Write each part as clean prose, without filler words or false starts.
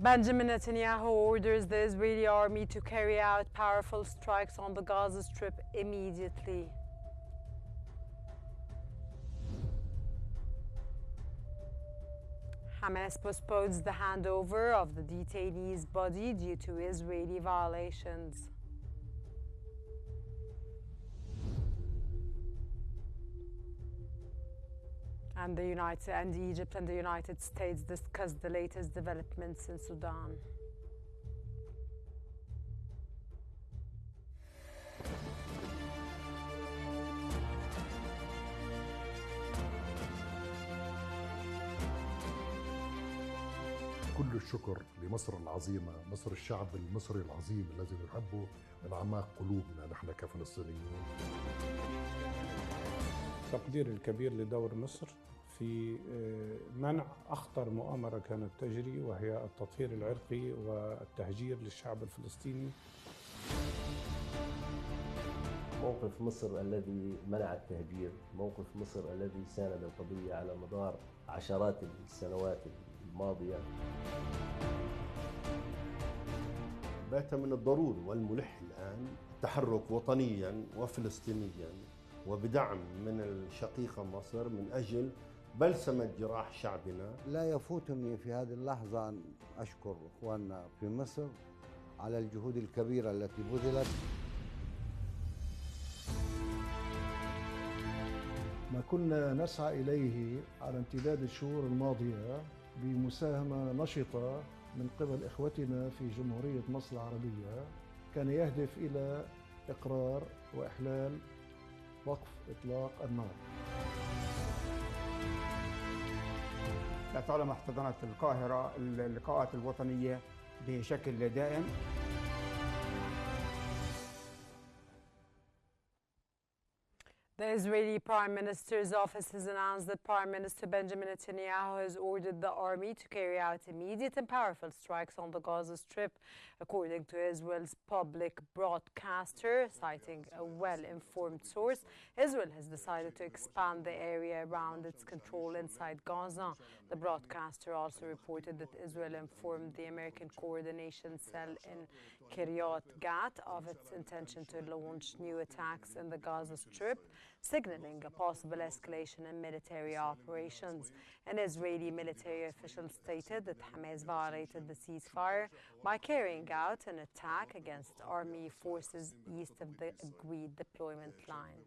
Benjamin Netanyahu orders the Israeli army to carry out powerful strikes on the Gaza Strip immediately. Hamas postpones the handover of the detainee's body due to Israeli violations. And Egypt and the United States discuss the latest developments in Sudan. كل الشكر لمصر العظيمة، مصر الشعب المصري العظيم الذي نحبه من أعماق قلوبنا نحن كفلسطينيين. تقدير الكبير لدور مصر في منع أخطر مؤامرة كانت تجري، وهي التطهير العرقي والتهجير للشعب الفلسطيني. موقف مصر الذي منع التهجير، موقف مصر الذي ساند القضية على مدار عشرات السنوات الماضية. بات من الضروري والملح الآن التحرك وطنيا وفلسطينيا وبدعم من الشقيقة مصر من أجل بلسمة جراح شعبنا. لا يفوتني في هذه اللحظة أن أشكر إخواننا في مصر على الجهود الكبيرة التي بذلت. ما كنا نسعى إليه على امتداد الشهور الماضية بمساهمة نشطة من قبل إخوتنا في جمهورية مصر العربية كان يهدف إلى إقرار وإحلال وقف إطلاق النار. طالما احتضنت القاهرة اللقاءات الوطنية بشكل دائم. The Israeli Prime Minister's office has announced that Prime Minister Benjamin Netanyahu has ordered the army to carry out immediate and powerful strikes on the Gaza Strip, according to Israel's public broadcaster. Citing a well-informed source, Israel has decided to expand the area around its control inside Gaza. The broadcaster also reported that Israel informed the American coordination cell in Kiryat Gat of its intention to launch new attacks in the Gaza Strip, signaling a possible escalation in military operations. An Israeli military official stated that Hamas violated the ceasefire by carrying out an attack against army forces east of the agreed deployment line.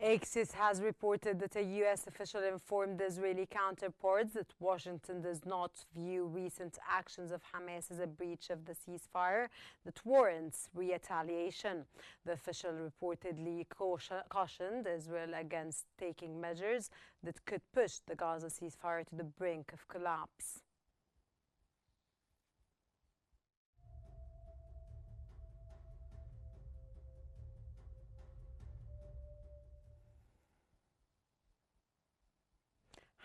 Axios has reported that a U.S. official informed Israeli counterparts that Washington does not view recent actions of Hamas as a breach of the ceasefire that warrants retaliation. The official reportedly cautioned Israel against taking measures that could push the Gaza ceasefire to the brink of collapse.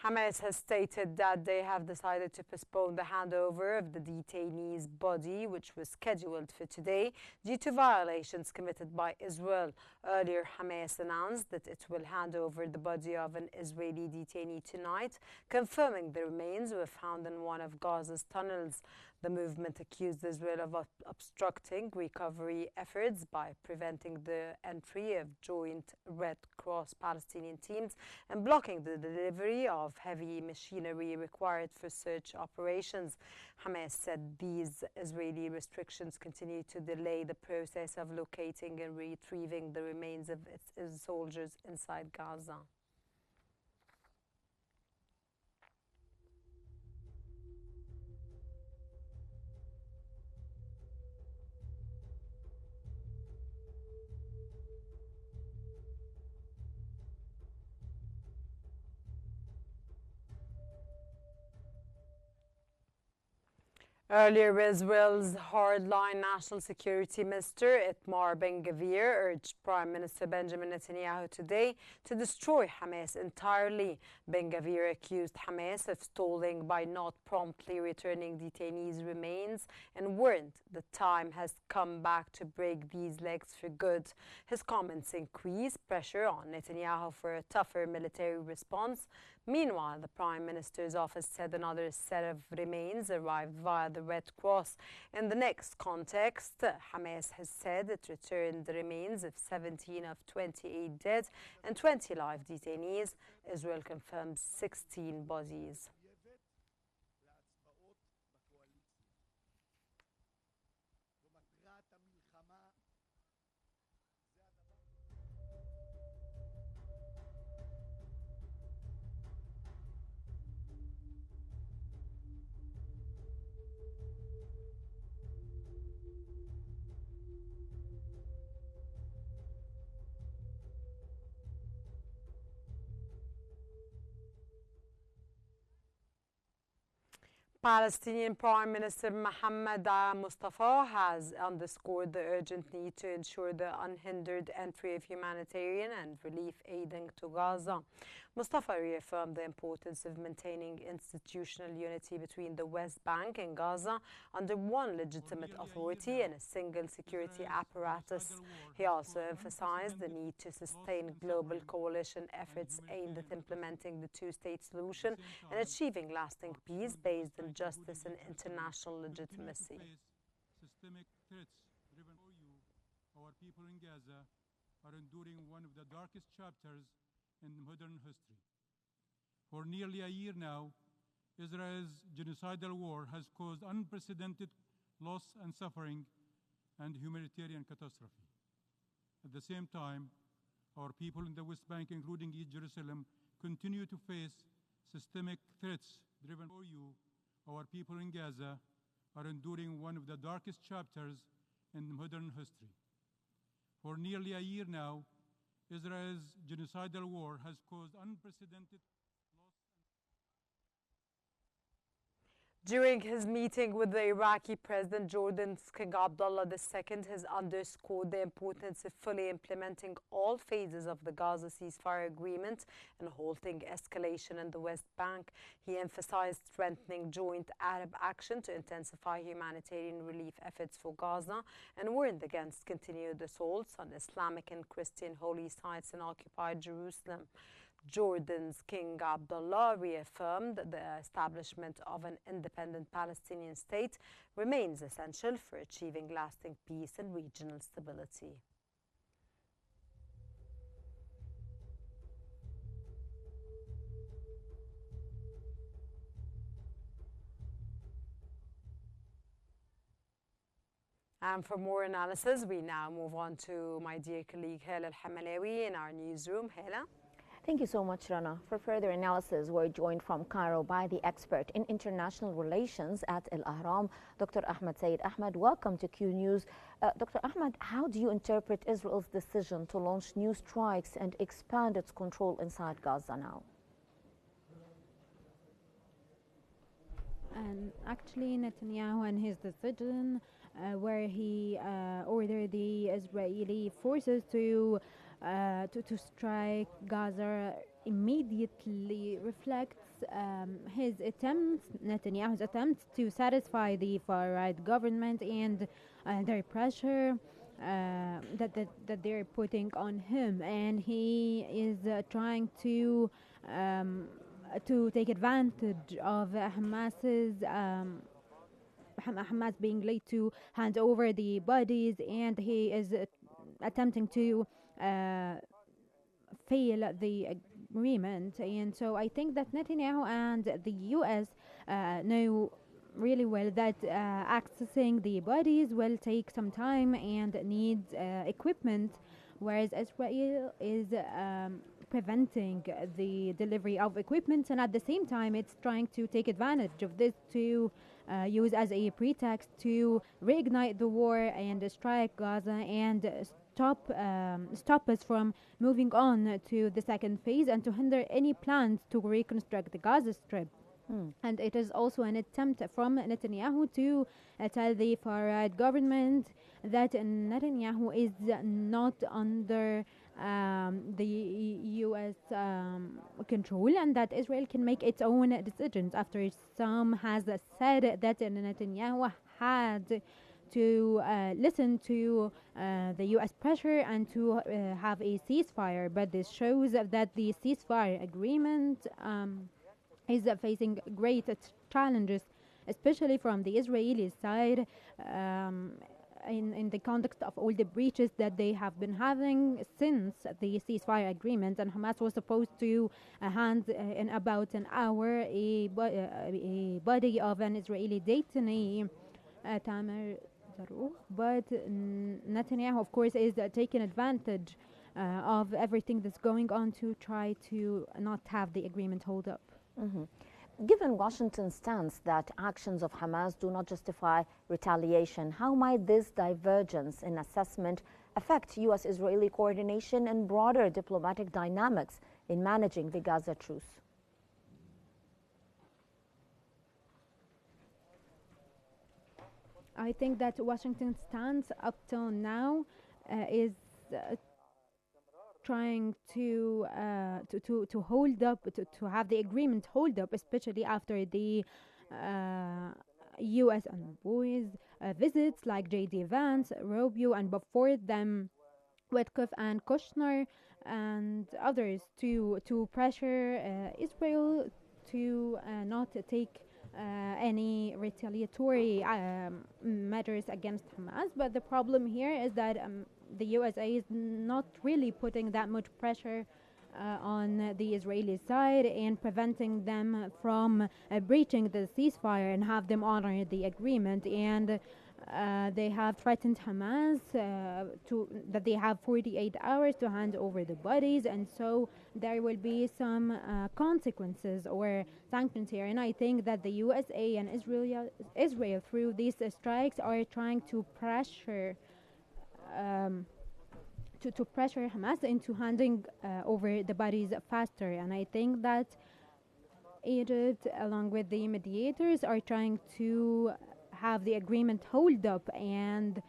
Hamas has stated that they have decided to postpone the handover of the detainee's body, which was scheduled for today, due to violations committed by Israel. Earlier, Hamas announced that it will hand over the body of an Israeli detainee tonight, confirming the remains were found in one of Gaza's tunnels. The movement accused Israel of obstructing recovery efforts by preventing the entry of joint Red Cross Palestinian teams and blocking the delivery of heavy machinery required for search operations. Hamas said these Israeli restrictions continue to delay the process of locating and retrieving the remains of its soldiers inside Gaza. Earlier, Israel's hardline National Security Minister Itamar Ben-Gvir urged Prime Minister Benjamin Netanyahu today to destroy Hamas entirely. Ben-Gvir accused Hamas of stalling by not promptly returning detainees' remains and warned the time has come back to break these legs for good. His comments increased pressure on Netanyahu for a tougher military response. Meanwhile, the Prime Minister's office said another set of remains arrived via the Red Cross. In the next context, Hamas has said it returned the remains of 17 of 28 dead and 20 live detainees. Israel confirms 16 bodies. Palestinian Prime Minister Mohammed Mustafa has underscored the urgent need to ensure the unhindered entry of humanitarian and relief aiding to Gaza. Mustafa reaffirmed the importance of maintaining institutional unity between the West Bank and Gaza under one legitimate authority and a single security apparatus. He also emphasized the need to sustain global coalition efforts aimed at implementing the two-state solution and achieving lasting peace based on justice and international legitimacy. Systemic threats driven by you, our people in Gaza, are enduring one of the darkest chapters in modern history. For nearly a year now, Israel's genocidal war has caused unprecedented loss and suffering and humanitarian catastrophe. At the same time, our people in the West Bank, including East Jerusalem, continue to face systemic threats driven by you. Our people in Gaza are enduring one of the darkest chapters in modern history. For nearly a year now, Israel's genocidal war has caused unprecedented loss. During his meeting with the Iraqi President Jordan's King Abdullah II has underscored the importance of fully implementing all phases of the Gaza ceasefire agreement and halting escalation in the West Bank. He emphasized strengthening joint Arab action to intensify humanitarian relief efforts for Gaza and warned against continued assaults on Islamic and Christian holy sites in occupied Jerusalem. Jordan's King Abdullah reaffirmed that the establishment of an independent Palestinian state remains essential for achieving lasting peace and regional stability. And for more analysis, we now move on to my dear colleague Hala Al-Hamalawi in our newsroom. Hala. Thank you so much, Rana. For further analysis, we're joined from Cairo by the expert in international relations at Al Ahram, Dr. Ahmed Said Ahmed. Welcome to Q News. Dr. Ahmed, how do you interpret Israel's decision to launch new strikes and expand its control inside Gaza now? And actually, Netanyahu and his decision, where he ordered the Israeli forces to strike Gaza, immediately reflects his attempts, Netanyahu's attempts to satisfy the far-right government and their pressure that they're putting on him, and he is trying to take advantage of Hamas being late to hand over the bodies, and he is attempting to fail the agreement. And so I think that Netanyahu and the US know really well that accessing the bodies will take some time and needs equipment, whereas Israel is preventing the delivery of equipment, and at the same time it's trying to take advantage of this to use as a pretext to reignite the war and strike Gaza and stop us from moving on to the second phase and to hinder any plans to reconstruct the Gaza Strip. And it is also an attempt from Netanyahu to tell the far-right government that Netanyahu is not under the U.S. Control, and that Israel can make its own decisions, after some has said that Netanyahu had to listen to the U.S. pressure and to have a ceasefire. But this shows that the ceasefire agreement is facing great challenges, especially from the Israeli side, in the context of all the breaches that they have been having since the ceasefire agreement. And Hamas was supposed to hand in about an hour a body of an Israeli detainee, Tamer Zarouk, but Netanyahu, of course, is taking advantage of everything that's going on to try to not have the agreement hold up. Given Washington's stance that actions of Hamas do not justify retaliation, how might this divergence in assessment affect U.S.-Israeli coordination and broader diplomatic dynamics in managing the Gaza truce? I think that Washington's stance up till now is trying to hold up, to have the agreement hold up, especially after the U.S. envoys visits like J.D. Vance, Rubio, and before them Witkoff and Kushner and others to pressure Israel to not take any retaliatory measures against Hamas. But the problem here is that the USA is not really putting that much pressure on the Israeli side and preventing them from breaching the ceasefire and have them honor the agreement. And they have threatened Hamas that they have 48 hours to hand over the bodies, and so there will be some consequences or sanctions here. And I think that the USA and Israel through these strikes are trying to pressure to pressure Hamas into handing over the bodies faster. And I think that Egypt, along with the mediators, are trying to have the agreement hold up and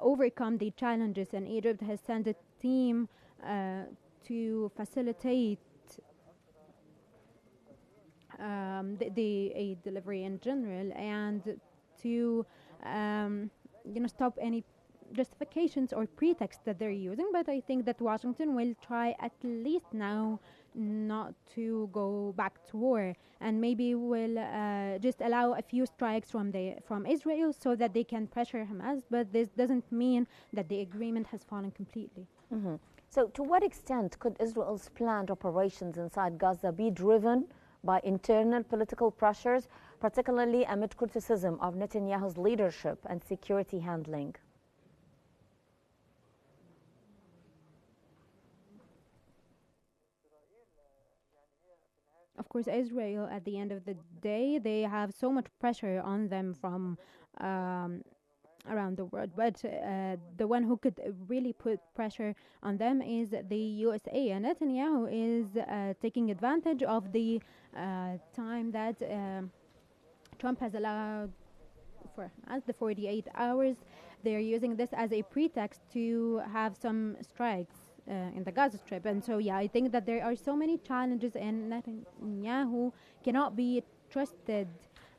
overcome the challenges. And Egypt has sent a team to facilitate the aid delivery in general, and to stop any justifications or pretexts that they're using. But I think that Washington will try at least now not to go back to war, and maybe will just allow a few strikes from Israel so that they can pressure Hamas. But this doesn't mean that the agreement has fallen completely. So to what extent could Israel's planned operations inside Gaza be driven by internal political pressures, particularly amid criticism of Netanyahu's leadership and security handling? Of course, Israel, at the end of the day, they have so much pressure on them from around the world. But the one who could really put pressure on them is the USA. And Netanyahu is taking advantage of the time that Trump has allowed for the 48 hours. They're using this as a pretext to have some strikes in the Gaza Strip. And so, I think that there are so many challenges, and Netanyahu cannot be trusted,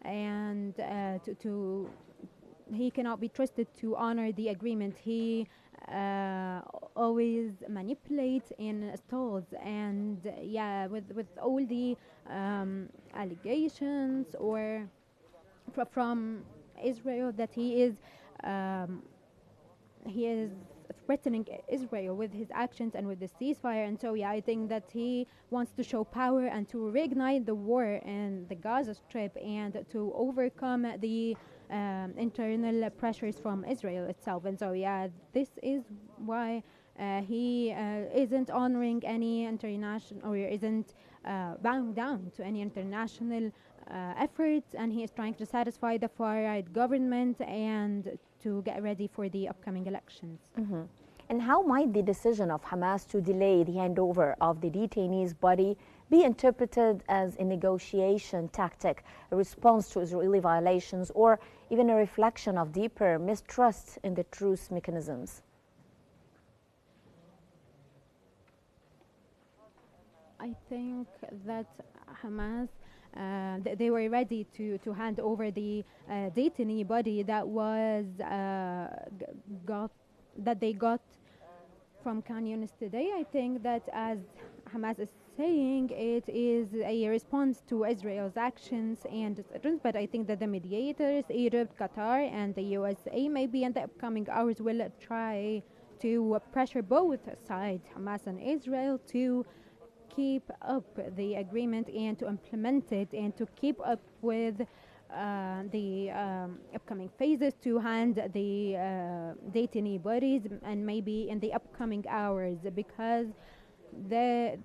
and he cannot be trusted to honor the agreement. He always manipulates and stalls, and with all the allegations or from Israel that he is threatening Israel with his actions and with the ceasefire. And so I think that he wants to show power and to reignite the war in the Gaza Strip and to overcome the internal pressures from Israel itself. And so this is why he isn't honoring any international, or isn't bowing down to any international efforts, and he is trying to satisfy the far-right government and to get ready for the upcoming elections. And how might the decision of Hamas to delay the handover of the detainee's body be interpreted as a negotiation tactic, a response to Israeli violations, or even a reflection of deeper mistrust in the truce mechanisms? I think that Hamas, they were ready to hand over the detainee body that was that they got from Qnews today. I think that, as Hamas is saying, it is a response to Israel's actions and decisions, but I think that the mediators, Egypt, Qatar, and the USA, maybe in the upcoming hours will try to pressure both sides, Hamas and Israel, to keep up the agreement and to implement it and to keep up with the upcoming phases to hand the detainee bodies, and maybe in the upcoming hours, because there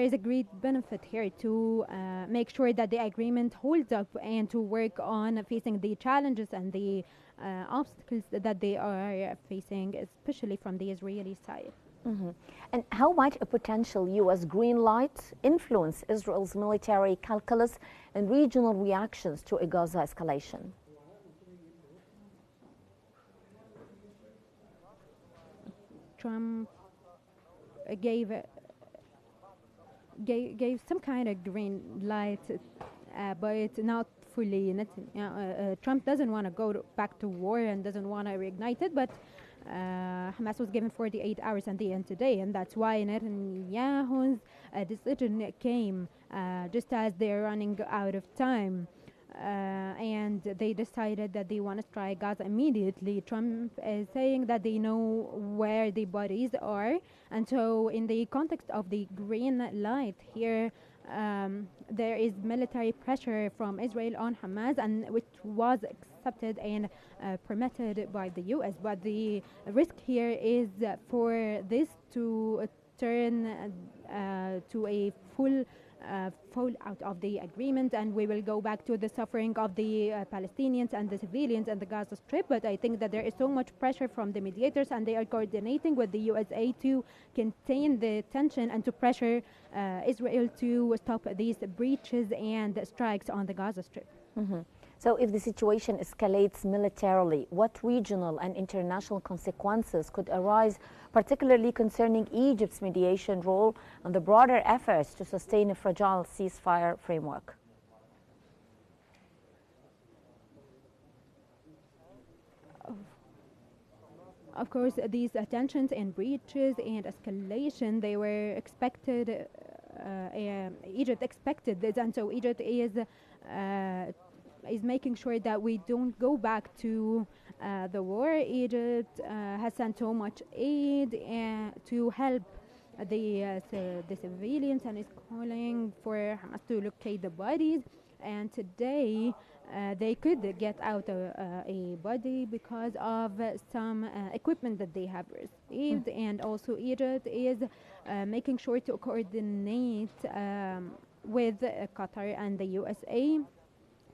is a great benefit here to make sure that the agreement holds up and to work on facing the challenges and the obstacles that they are facing, especially from the Israeli side. Mm-hmm. And how might a potential U.S. green light influence Israel's military calculus and regional reactions to a Gaza escalation? Trump gave some kind of green light, but not fully. Trump doesn't want to go back to war and doesn't want to reignite it, but Hamas was given 48 hours at the end today, and that's why Netanyahu's decision came just as they're running out of time. And they decided that they want to strike Gaza immediately. Trump is saying that they know where the bodies are, and so in the context of the green light here, there is military pressure from Israel on Hamas, and which was accepted and permitted by the U.S. But the risk here is for this to turn to a full fallout of the agreement, and we will go back to the suffering of the Palestinians and the civilians in the Gaza Strip. But I think that there is so much pressure from the mediators, and they are coordinating with the USA to contain the tension and to pressure Israel to stop these breaches and strikes on the Gaza Strip. Mm-hmm. So if the situation escalates militarily, what regional and international consequences could arise, particularly concerning Egypt's mediation role and the broader efforts to sustain a fragile ceasefire framework? Of course, these tensions and breaches and escalation, they were expected. Egypt expected this, and so Egypt is making sure that we don't go back to the war. Egypt has sent so much aid to help the civilians, and is calling for Hamas to locate the bodies. And today they could get out a body because of some equipment that they have received. And also Egypt is making sure to coordinate with Qatar and the USA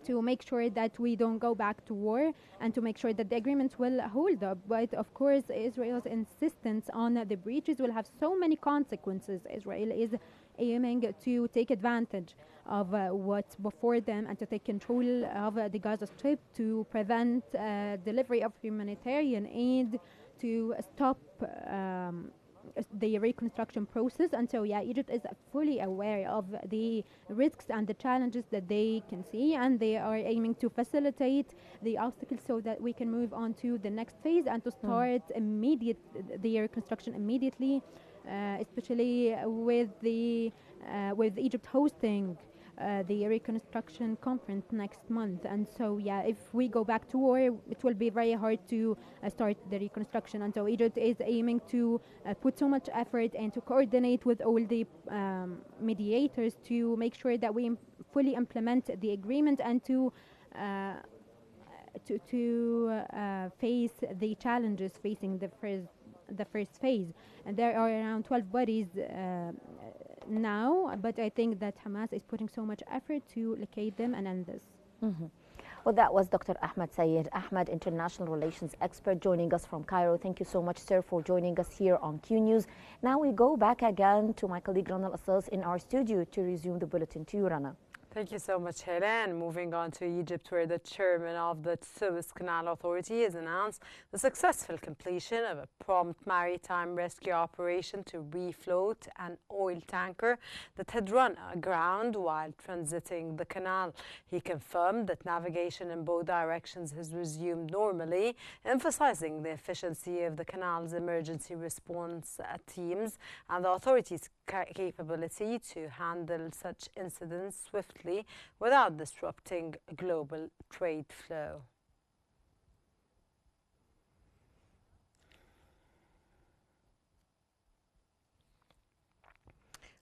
to make sure that we don't go back to war and to make sure that the agreement will hold up. But of course, Israel's insistence on the breaches will have so many consequences. Israel is aiming to take advantage of what's before them and to take control of the Gaza Strip, to prevent delivery of humanitarian aid, to stop the reconstruction process. And so Egypt is fully aware of the risks and the challenges that they can see, and they are aiming to facilitate the obstacles so that we can move on to the next phase and to start the reconstruction immediately, especially with Egypt hosting the reconstruction conference next month. And so if we go back to war, it will be very hard to start the reconstruction. And so Egypt is aiming to put so much effort and to coordinate with all the mediators to make sure that we fully implement the agreement and to face the challenges facing the first phase. And there are around 12 bodies now, but I think that Hamas is putting so much effort to locate them and end this. Mm-hmm. Well, that was Dr. Ahmed Sayed Ahmed, international relations expert, joining us from Cairo. Thank you so much, sir, for joining us here on Q News. Now we go back again to my colleague Rana Al-Assas in our studio to resume the bulletin. To you, Rana. Thank you so much, Helen. Moving on to Egypt, where the chairman of the Suez Canal Authority has announced the successful completion of a prompt maritime rescue operation to refloat an oil tanker that had run aground while transiting the canal. He confirmed that navigation in both directions has resumed normally, emphasizing the efficiency of the canal's emergency response teams and the authority's capability to handle such incidents swiftly without disrupting global trade flow.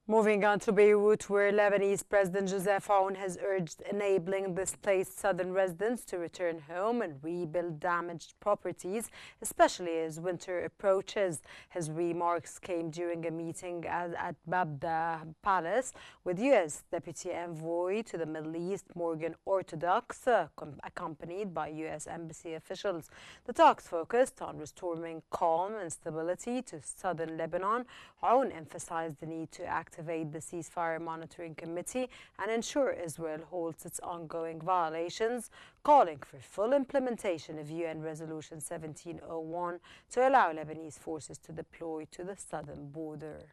Moving on to Beirut, where Lebanese President Joseph Aoun has urged enabling displaced southern residents to return home and rebuild damaged properties, especially as winter approaches. His remarks came during a meeting at Babda Palace with U.S. Deputy Envoy to the Middle East, Morgan Orthodox, accompanied by U.S. Embassy officials. The talks focused on restoring calm and stability to southern Lebanon. Aoun emphasized the need to activate the ceasefire monitoring committee and ensure Israel holds its ongoing violations, calling for full implementation of UN Resolution 1701 to allow Lebanese forces to deploy to the southern border.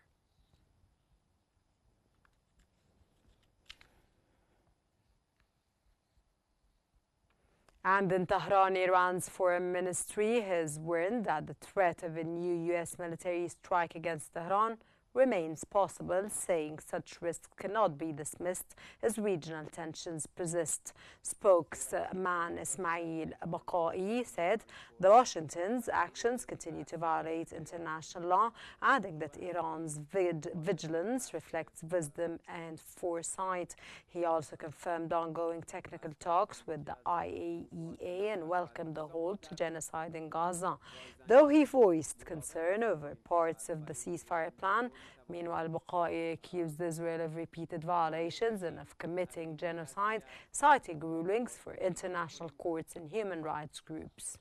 And in Tehran, Iran's foreign ministry has warned that the threat of a new U.S. military strike against Tehran remains possible, saying such risks cannot be dismissed as regional tensions persist. Spokesman Ismail Baqai said the Washington's actions continue to violate international law, adding that Iran's vigilance reflects wisdom and foresight. He also confirmed ongoing technical talks with the IAEA and welcomed the halt to genocide in Gaza, though he voiced concern over parts of the ceasefire plan. Meanwhile, Baqai accused Israel of repeated violations and of committing genocide, citing rulings for international courts and human rights groups.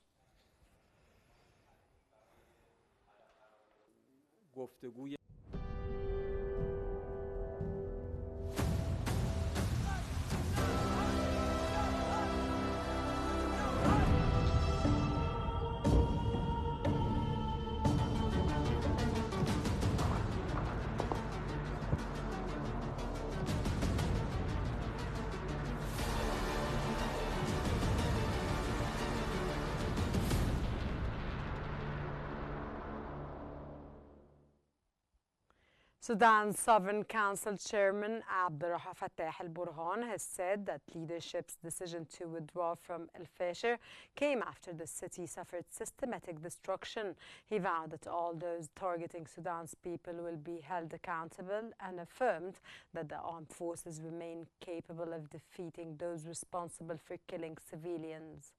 Sudan's Sovereign Council Chairman Abdel Fattah al-Burhan has said that leadership's decision to withdraw from al-Fasher came after the city suffered systematic destruction. He vowed that all those targeting Sudan's people will be held accountable and affirmed that the armed forces remain capable of defeating those responsible for killing civilians.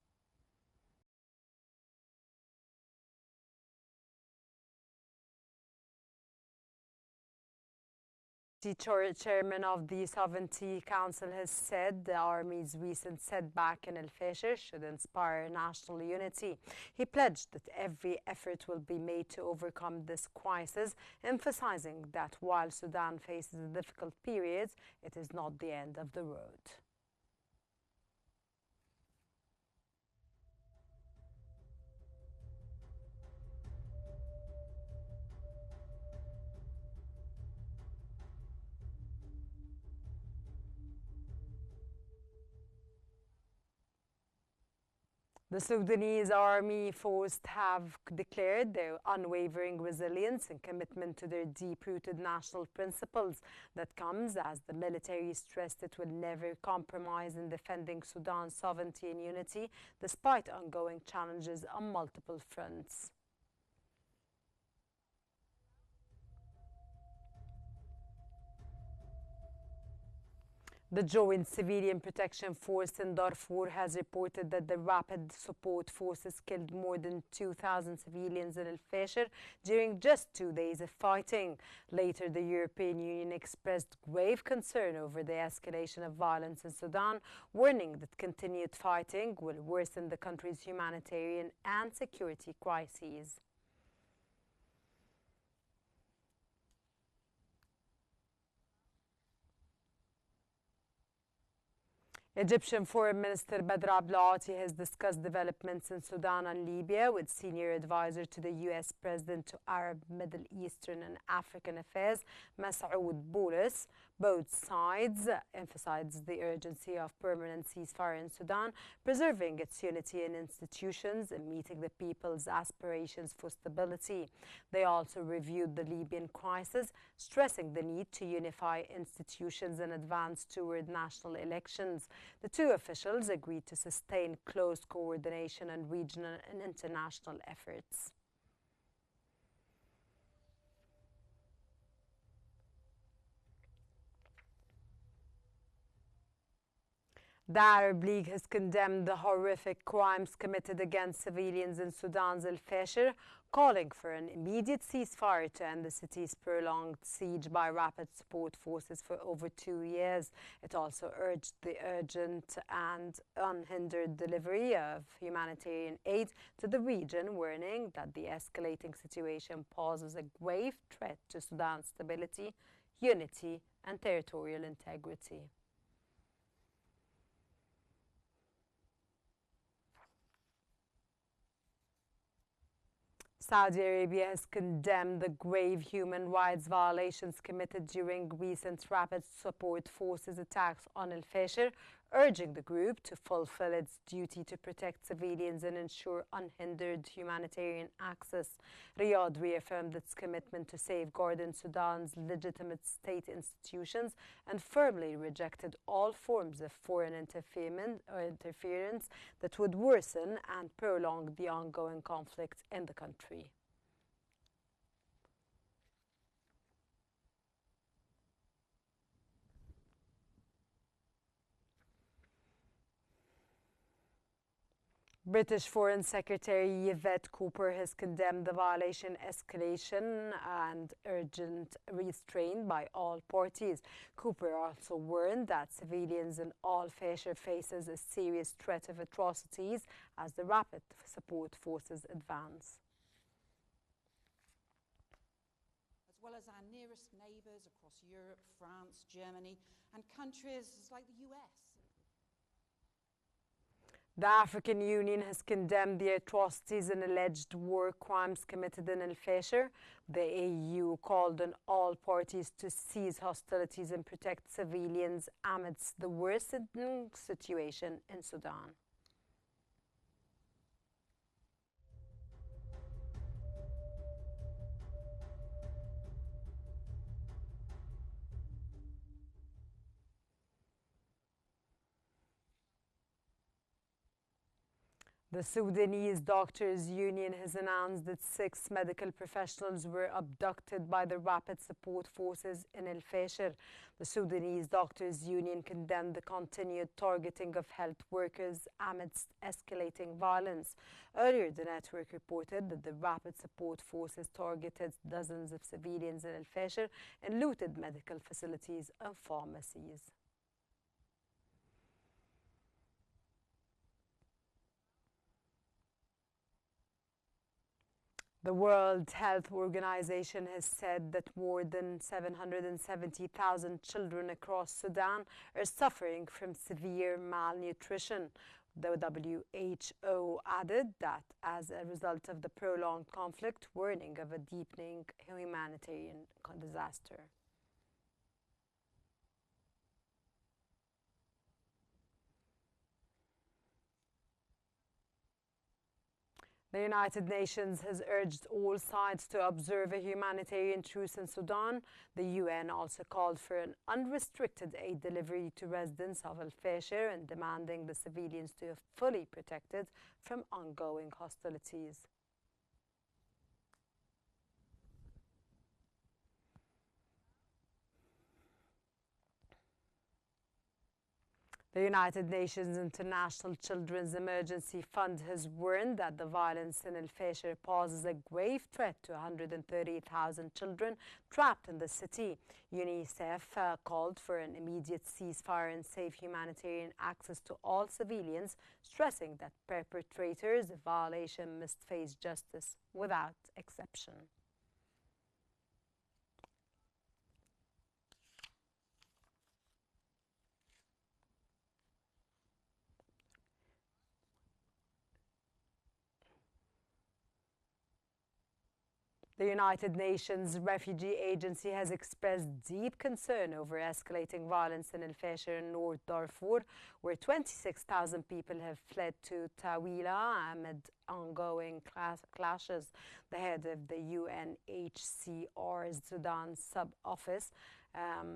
The chairman of the Sovereignty Council has said the army's recent setback in al-Fasher should inspire national unity. He pledged that every effort will be made to overcome this crisis, emphasizing that while Sudan faces a difficult period, it is not the end of the road. The Sudanese army forces have declared their unwavering resilience and commitment to their deep-rooted national principles. That comes as the military stressed it will never compromise in defending Sudan's sovereignty and unity, despite ongoing challenges on multiple fronts. The Joint Civilian Protection Force in Darfur has reported that the Rapid Support Forces killed more than 2,000 civilians in Al-Fasher during just 2 days of fighting. Later, the European Union expressed grave concern over the escalation of violence in Sudan, warning that continued fighting will worsen the country's humanitarian and security crises. Egyptian Foreign Minister Badr Abdulati has discussed developments in Sudan and Libya with senior advisor to the U.S. President to Arab, Middle Eastern and African Affairs, Masoud Boulos. Both sides emphasized the urgency of permanent ceasefire in Sudan, preserving its unity in institutions and meeting the people's aspirations for stability. They also reviewed the Libyan crisis, stressing the need to unify institutions and advance toward national elections. The two officials agreed to sustain close coordination on regional and international efforts. The Arab League has condemned the horrific crimes committed against civilians in Sudan's Al-Fasher, calling for an immediate ceasefire to end the city's prolonged siege by rapid support forces for over 2 years. It also urged the urgent and unhindered delivery of humanitarian aid to the region, warning that the escalating situation poses a grave threat to Sudan's stability, unity, and territorial integrity. Saudi Arabia has condemned the grave human rights violations committed during recent Rapid Support Forces attacks on Al-Fasher, urging the group to fulfill its duty to protect civilians and ensure unhindered humanitarian access. Riyadh reaffirmed its commitment to safeguarding Sudan's legitimate state institutions and firmly rejected all forms of foreign interference that would worsen and prolong the ongoing conflict in the country. British Foreign Secretary Yvette Cooper has condemned the violation, escalation and urgent restraint by all parties. Cooper also warned that civilians in Al-Fasher faces a serious threat of atrocities as the Rapid Support Forces advance. As well as our nearest neighbours across Europe, France, Germany and countries like the US. The African Union has condemned the atrocities and alleged war crimes committed in Al-Fasher. The AU called on all parties to cease hostilities and protect civilians amidst the worsening situation in Sudan. The Sudanese Doctors Union has announced that 6 medical professionals were abducted by the Rapid Support Forces in Al-Fasher. The Sudanese Doctors Union condemned the continued targeting of health workers amidst escalating violence. Earlier, the network reported that the Rapid Support Forces targeted dozens of civilians in Al-Fasher and looted medical facilities and pharmacies. The World Health Organization has said that more than 770,000 children across Sudan are suffering from severe malnutrition. The WHO added that as a result of the prolonged conflict, warning of a deepening humanitarian disaster. The United Nations has urged all sides to observe a humanitarian truce in Sudan. The UN also called for an unrestricted aid delivery to residents of Al-Fasher and demanding the civilians to be fully protected from ongoing hostilities. The United Nations International Children's Emergency Fund has warned that the violence in El-Fasher poses a grave threat to 130,000 children trapped in the city. UNICEF called for an immediate ceasefire and safe humanitarian access to all civilians, stressing that perpetrators of violation must face justice without exception. The United Nations Refugee Agency has expressed deep concern over escalating violence in El-Fasher in North Darfur, where 26,000 people have fled to Tawila amid ongoing clashes. The head of the UNHCR's Sudan sub-office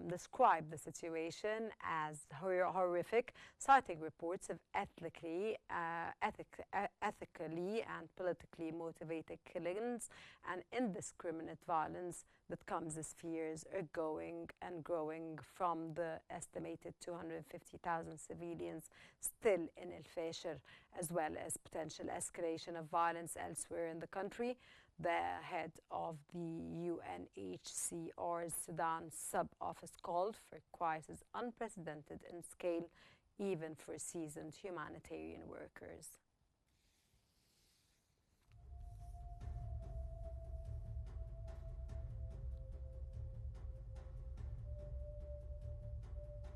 described the situation as horrific, citing reports of ethically and politically motivated killings and indiscriminate violence that comes as fears are growing from the estimated 250,000 civilians still in El-Fasher, as well as potential escalation of violence elsewhere in the country. The head of the UNHCR's Sudan sub-office called for a crisis unprecedented in scale, even for seasoned humanitarian workers.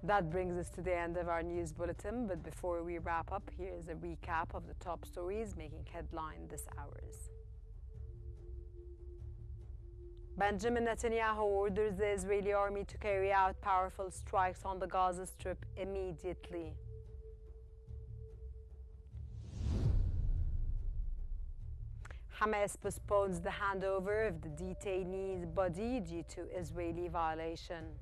That brings us to the end of our news bulletin, but before we wrap up, here's a recap of the top stories making headline this hour's. Benjamin Netanyahu orders the Israeli army to carry out powerful strikes on the Gaza Strip immediately. Hamas postpones the handover of the detainee's body due to Israeli violation.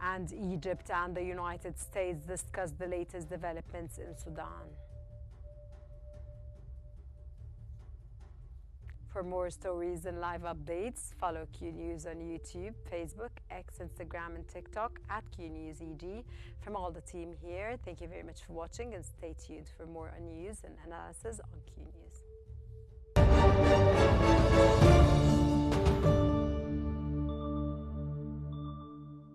And Egypt and the United States discuss the latest developments in Sudan. For more stories and live updates, follow Qnews on YouTube, Facebook, X, Instagram, and TikTok at QNewsEG. From all the team here, thank you very much for watching and stay tuned for more news and analysis on Qnews.